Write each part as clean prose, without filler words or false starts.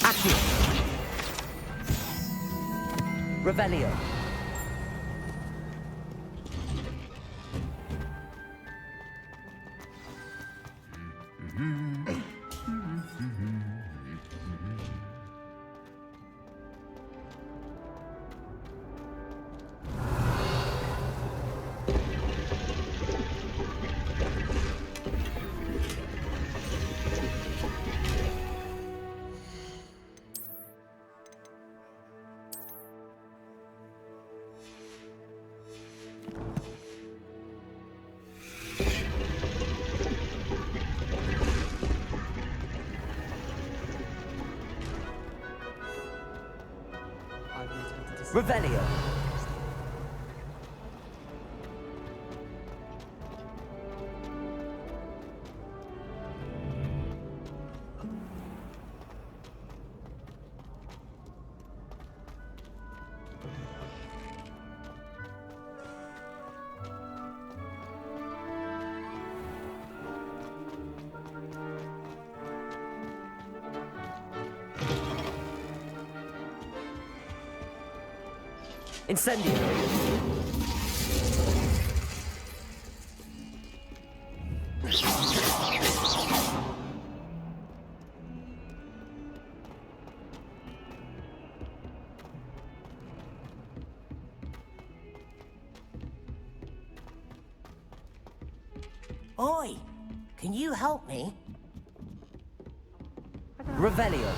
Accio. Revelio. Revelio. Incendio. Oi, can you help me? Revelio.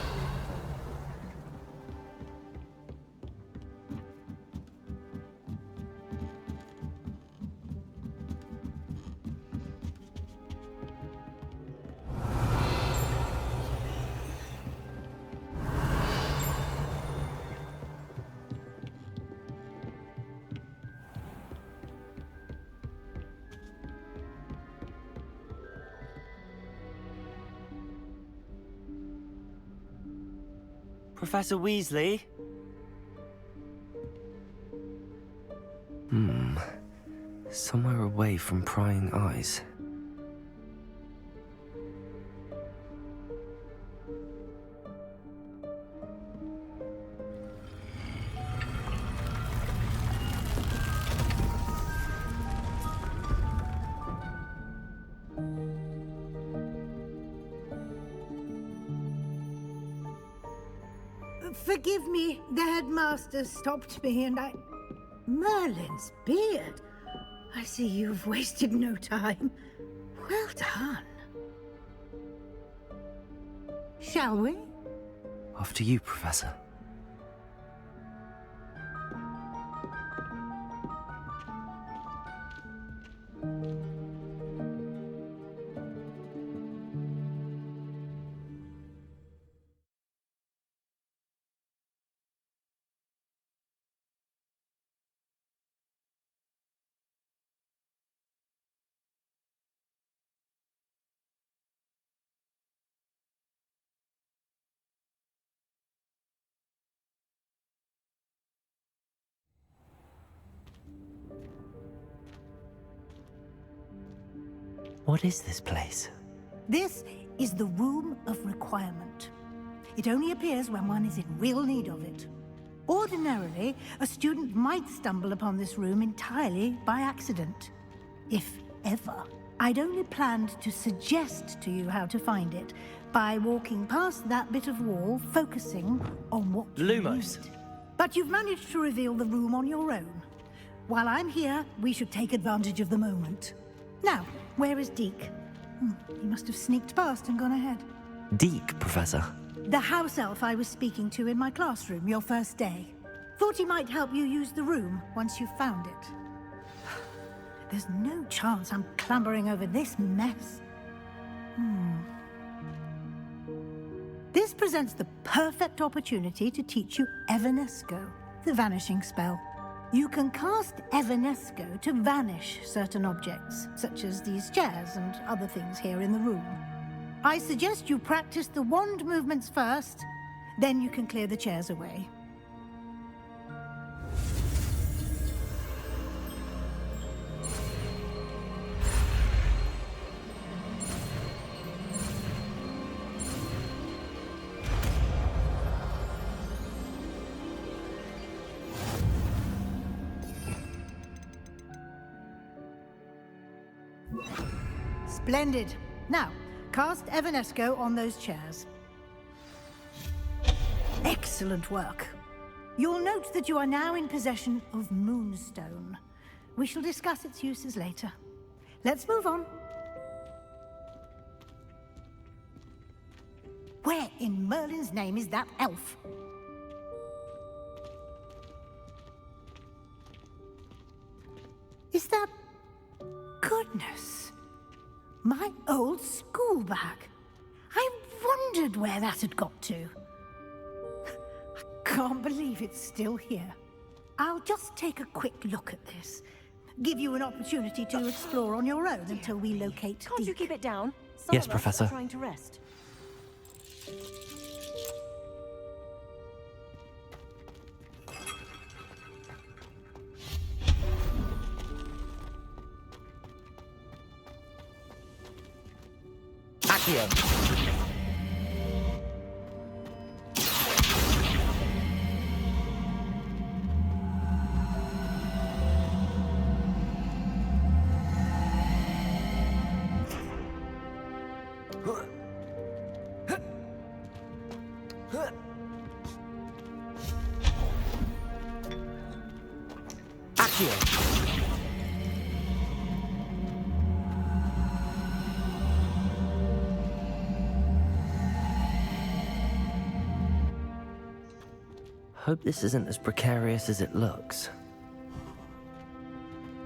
Professor Weasley? Somewhere away from prying eyes. Forgive me, the headmaster stopped me and I... Merlin's beard. I see you've wasted no time. Well done. Shall we? After you, Professor. What is this place? This is the Room of Requirement. It only appears when one is in real need of it. Ordinarily, a student might stumble upon this room entirely by accident. If ever. I'd only planned to suggest to you how to find it by walking past that bit of wall, focusing on what you Lumos. need. But you've managed to reveal the room on your own. While I'm here, we should take advantage of the moment. Now, where is Deke? He must have sneaked past and gone ahead. Deke, Professor. The house elf I was speaking to in my classroom your first day. Thought he might help you use the room once you've found it. There's no chance I'm clambering over this mess. This presents the perfect opportunity to teach you Evanesco, the vanishing spell. You can cast Evanesco to vanish certain objects, such as these chairs and other things here in the room. I suggest you practice the wand movements first, then you can clear the chairs away. Splendid. Now, cast Evanesco on those chairs. Excellent work. You'll note that you are now in possession of Moonstone. We shall discuss its uses later. Let's move on. Where in Merlin's name is that elf? Is that... Goodness. My old school bag. I wondered where that had got to. I can't believe it's still here. I'll just take a quick look at this. Give you an opportunity to explore on your own until we locate Can't you Deke. keep it down? Some Yes, of us Professor. are trying to rest. Accio. Accio. Hope this isn't as precarious as it looks.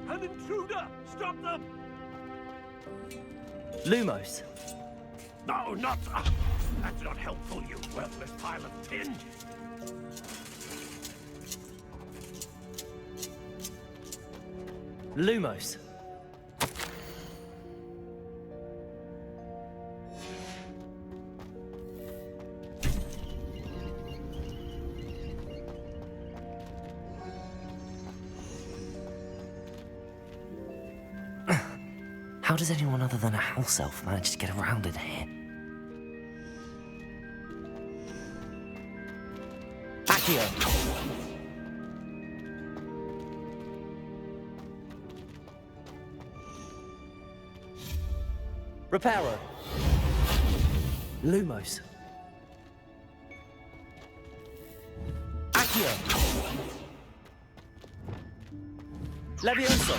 An intruder! Stop them! Lumos. No, not... that's not helpful, you worthless pile of tin! Lumos. How does anyone other than a house elf manage to get around in here? Accio. Reparo. Lumos. Accio. Levioso.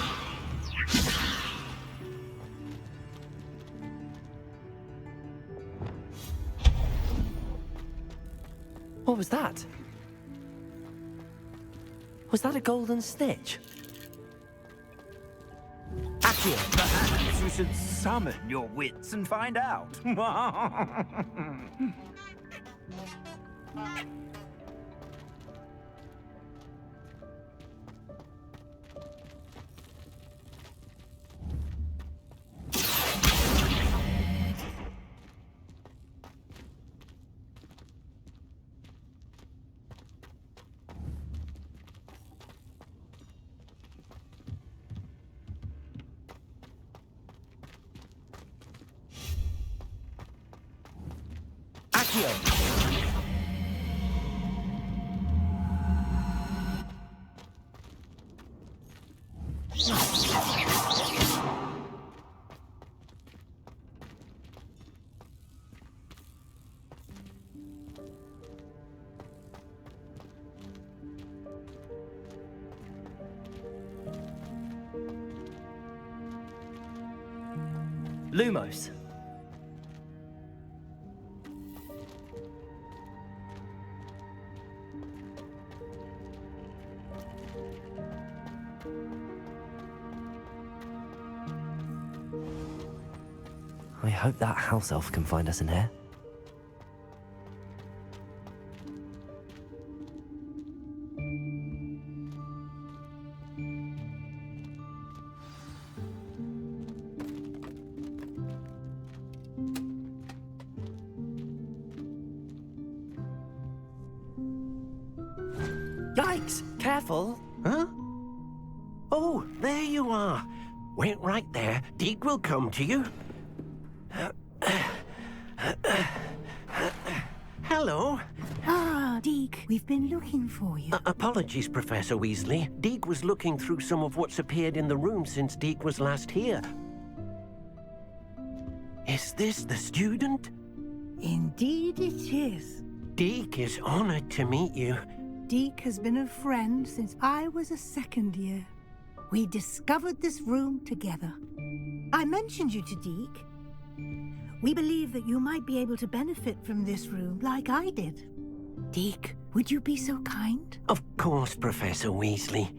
What was that? Was that a golden snitch? Accio. Perhaps you should summon your wits and find out. Accio. Lumos. I hope that house elf can find us in here. Yikes! Careful. Huh? Oh, there you are. Wait right there. Deke will come to you. Hello. Ah, Deke, we've been looking for you. Apologies, Professor Weasley. Deke was looking through some of what's appeared in the room since Deke was last here. Is this the student? Indeed it is. Deke is honored to meet you. Deke has been a friend since I was a second year. We discovered this room together. I mentioned you to Deke. We believe that you might be able to benefit from this room like I did. Deke, would you be so kind? Of course, Professor Weasley.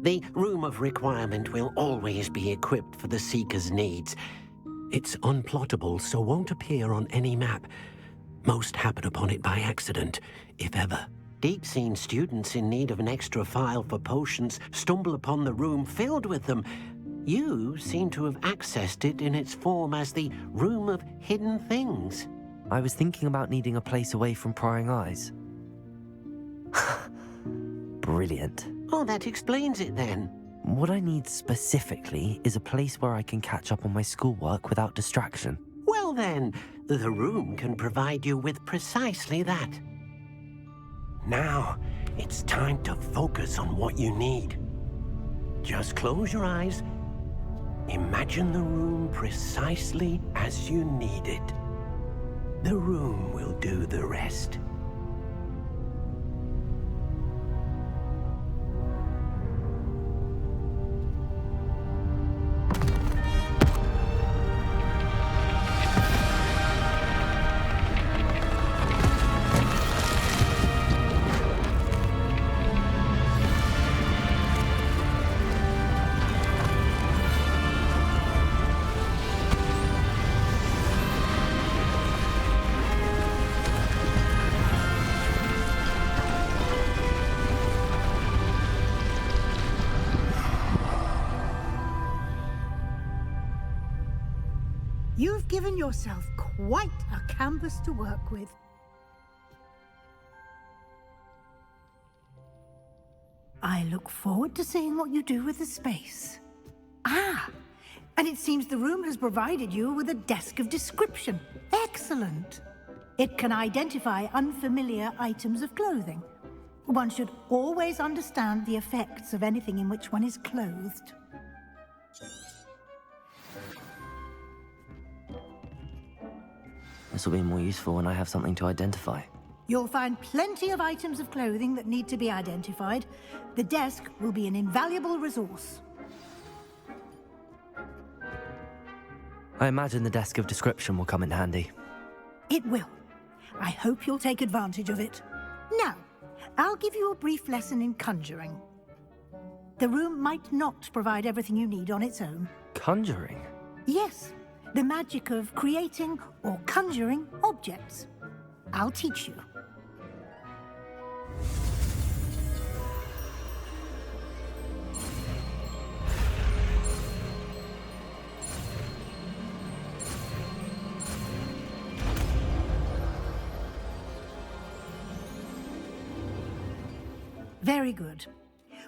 The Room of Requirement will always be equipped for the Seeker's needs. It's unplottable, so won't appear on any map. Most happen upon it by accident, if ever. Deke's seen students in need of an extra file for potions stumble upon the room filled with them. You seem to have accessed it in its form as the Room of Hidden Things. I was thinking about needing a place away from prying eyes. Brilliant. Oh, that explains it then. What I need specifically is a place where I can catch up on my schoolwork without distraction. Well then, the room can provide you with precisely that. Now, it's time to focus on what you need. Just close your eyes. Imagine the room precisely as you need it. The room will do the rest. You've given yourself quite a canvas to work with. I look forward to seeing what you do with the space. Ah, and it seems the room has provided you with a desk of description. Excellent. It can identify unfamiliar items of clothing. One should always understand the effects of anything in which one is clothed. This will be more useful when I have something to identify. You'll find plenty of items of clothing that need to be identified. The desk will be an invaluable resource. I imagine the desk of description will come in handy. It will. I hope you'll take advantage of it. Now, I'll give you a brief lesson in conjuring. The room might not provide everything you need on its own. Conjuring? Yes, the magic of creating or conjuring objects. I'll teach you. Very good.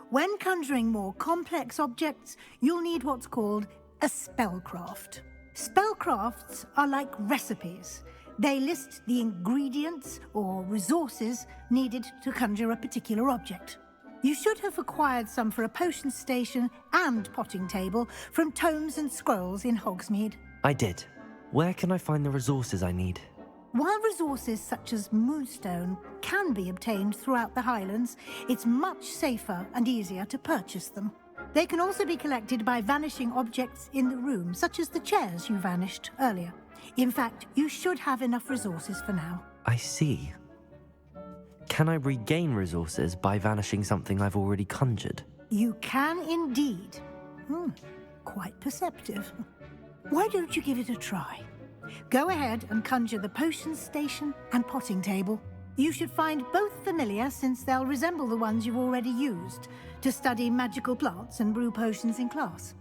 When conjuring more complex objects, you'll need what's called a spellcraft. Spellcrafts are like recipes. They list the ingredients or resources needed to conjure a particular object. You should have acquired some for a potion station and potting table from tomes and scrolls in Hogsmeade. I did. Where can I find the resources I need? While resources such as moonstone can be obtained throughout the Highlands, it's much safer and easier to purchase them. They can also be collected by vanishing objects in the room, such as the chairs you vanished earlier. In fact, you should have enough resources for now. I see. Can I regain resources by vanishing something I've already conjured? You can indeed. Quite perceptive. Why don't you give it a try? Go ahead and conjure the potion station and potting table. You should find both familiar, since they'll resemble the ones you've already used to study magical plants and brew potions in class.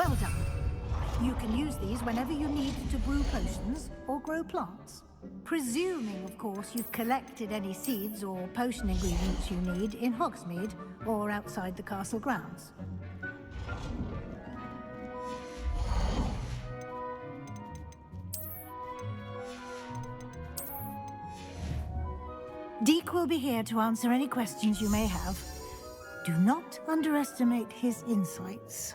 Well done. You can use these whenever you need to brew potions or grow plants. Presuming, of course, you've collected any seeds or potion ingredients you need in Hogsmeade or outside the castle grounds. Deke will be here to answer any questions you may have. Do not underestimate his insights.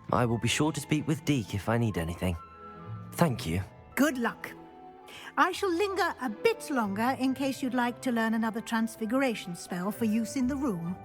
I will be sure to speak with Deke if I need anything. Thank you. Good luck. I shall linger a bit longer in case you'd like to learn another transfiguration spell for use in the room.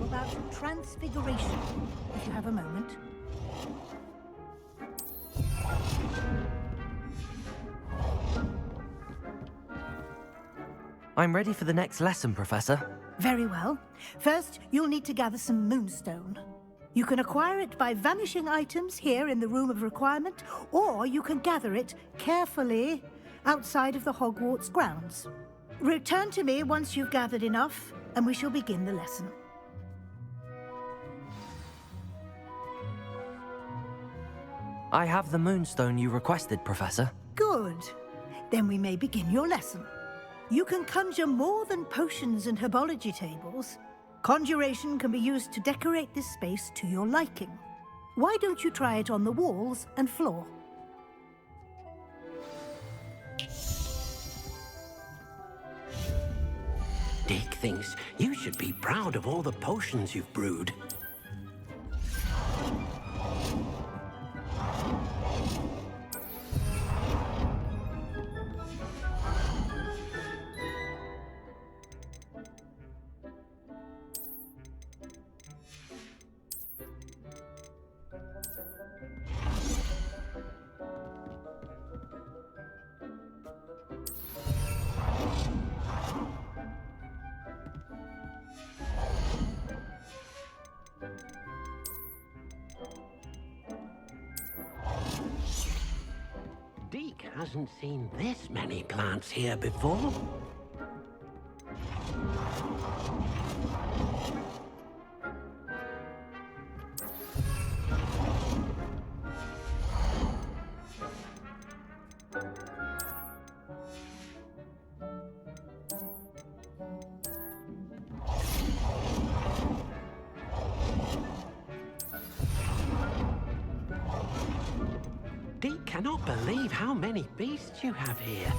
About transfiguration, if you have a moment. I'm ready for the next lesson, Professor. Very well. First, you'll need to gather some moonstone. You can acquire it by vanishing items here in the Room of Requirement, or you can gather it carefully outside of the Hogwarts grounds. Return to me once you've gathered enough, and we shall begin the lesson. I have the moonstone you requested, Professor. Good. Then we may begin your lesson. You can conjure more than potions and herbology tables. Conjuration can be used to decorate this space to your liking. Why don't you try it on the walls and floor? Deke thinks you should be proud of all the potions you've brewed. Deke hasn't seen this many plants here before. Deke cannot believe how many beasts you have here.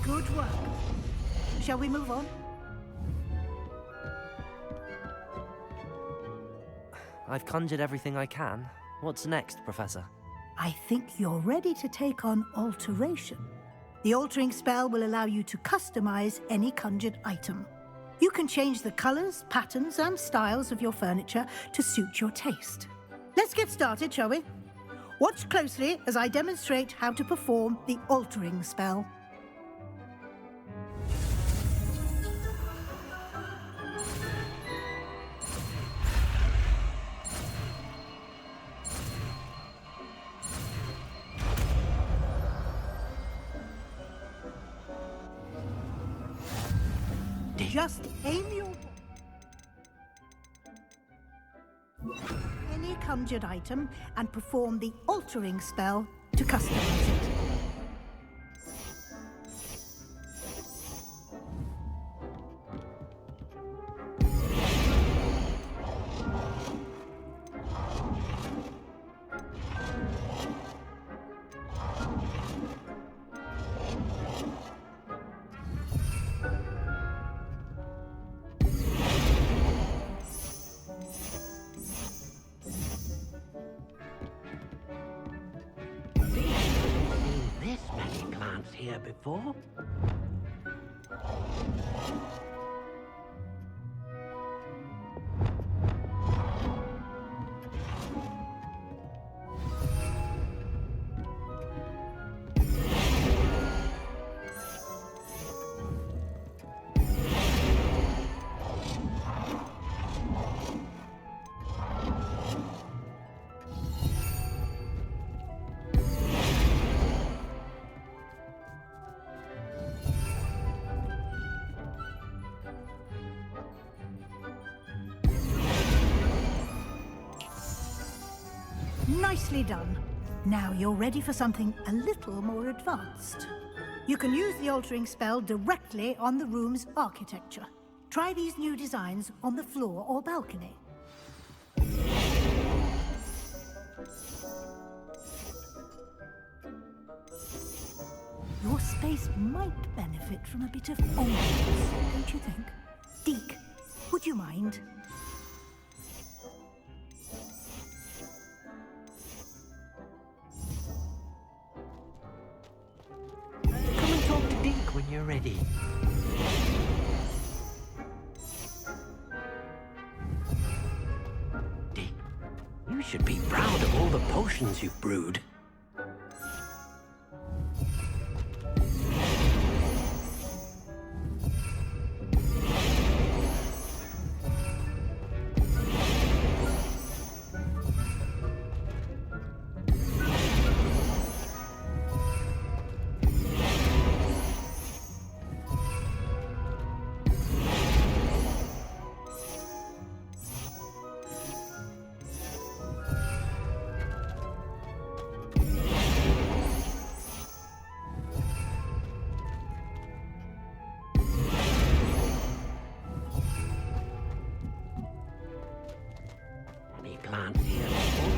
Good work. Shall we move on? I've conjured everything I can. What's next, Professor? I think you're ready to take on alteration. The altering spell will allow you to customize any conjured item. You can change the colors, patterns, and styles of your furniture to suit your taste. Let's get started, shall we? Watch closely as I demonstrate how to perform the altering spell. Just aim your any conjured item and perform the altering spell to customize it. Any plants here before? Nicely done. Now you're ready for something a little more advanced. You can use the altering spell directly on the room's architecture. Try these new designs on the floor or balcony. Your space might benefit from a bit of ambience, don't you think? Deke, would you mind? Come and talk to Deke when you're ready. Deke, you should be proud of all the potions you've brewed. Any plants here before?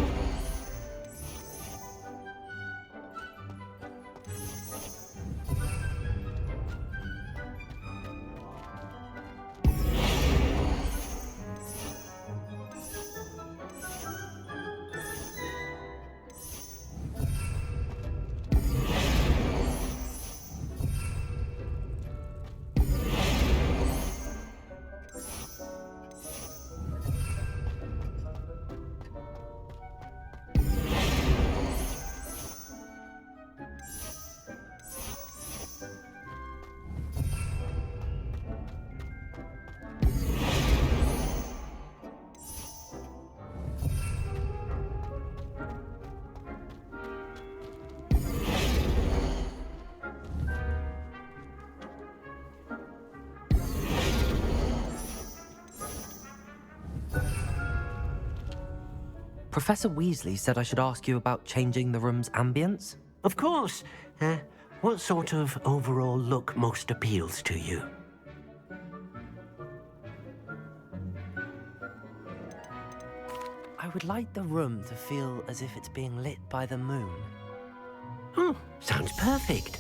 Professor Weasley said I should ask you about changing the room's ambience. Of course. What sort of overall look most appeals to you? I would like the room to feel as if it's being lit by the moon. Oh, sounds perfect.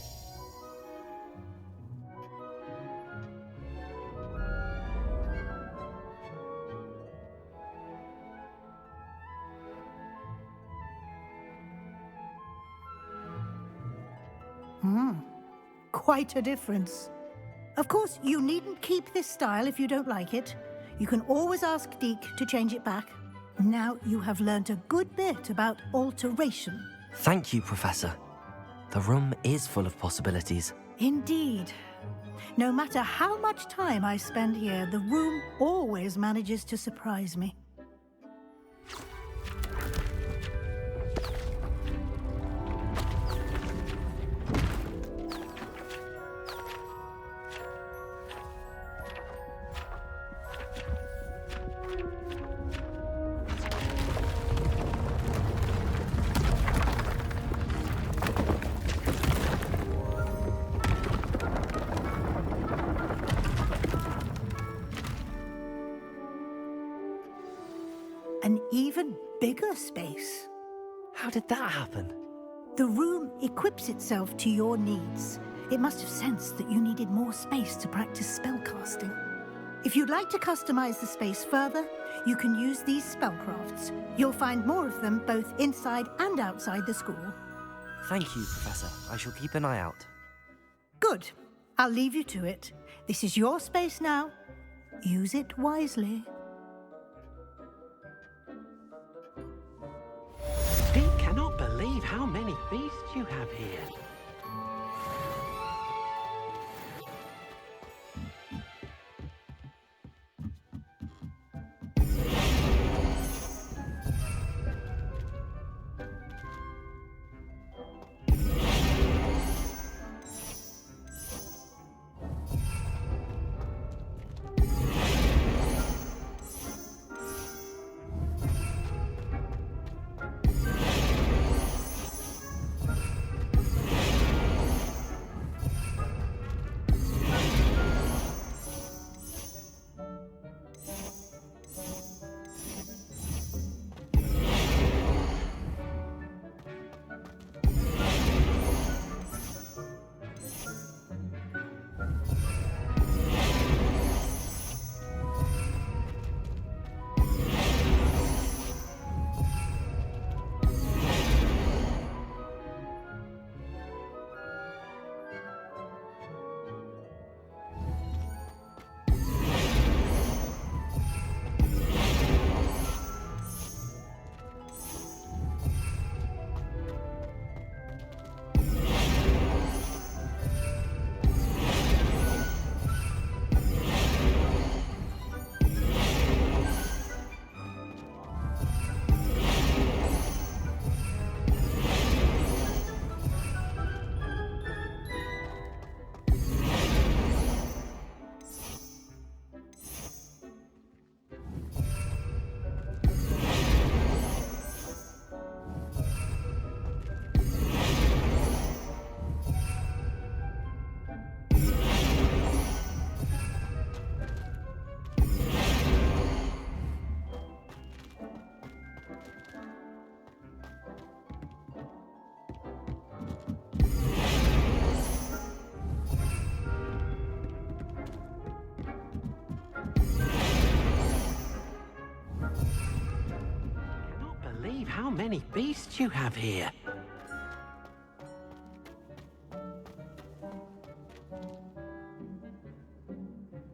Quite a difference. Of course, you needn't keep this style if you don't like it. You can always ask Deke to change it back. Now you have learnt a good bit about alteration. Thank you, Professor. The room is full of possibilities. Indeed. No matter how much time I spend here, the room always manages to surprise me. An even bigger space. How did that happen? The room equips itself to your needs. It must have sensed that you needed more space to practice spellcasting. If you'd like to customize the space further, you can use these spellcrafts. You'll find more of them both inside and outside the school. Thank you, Professor. I shall keep an eye out. Good. I'll leave you to it. This is your space now. Use it wisely. We cannot believe how many beasts you have here. How many beasts you have here?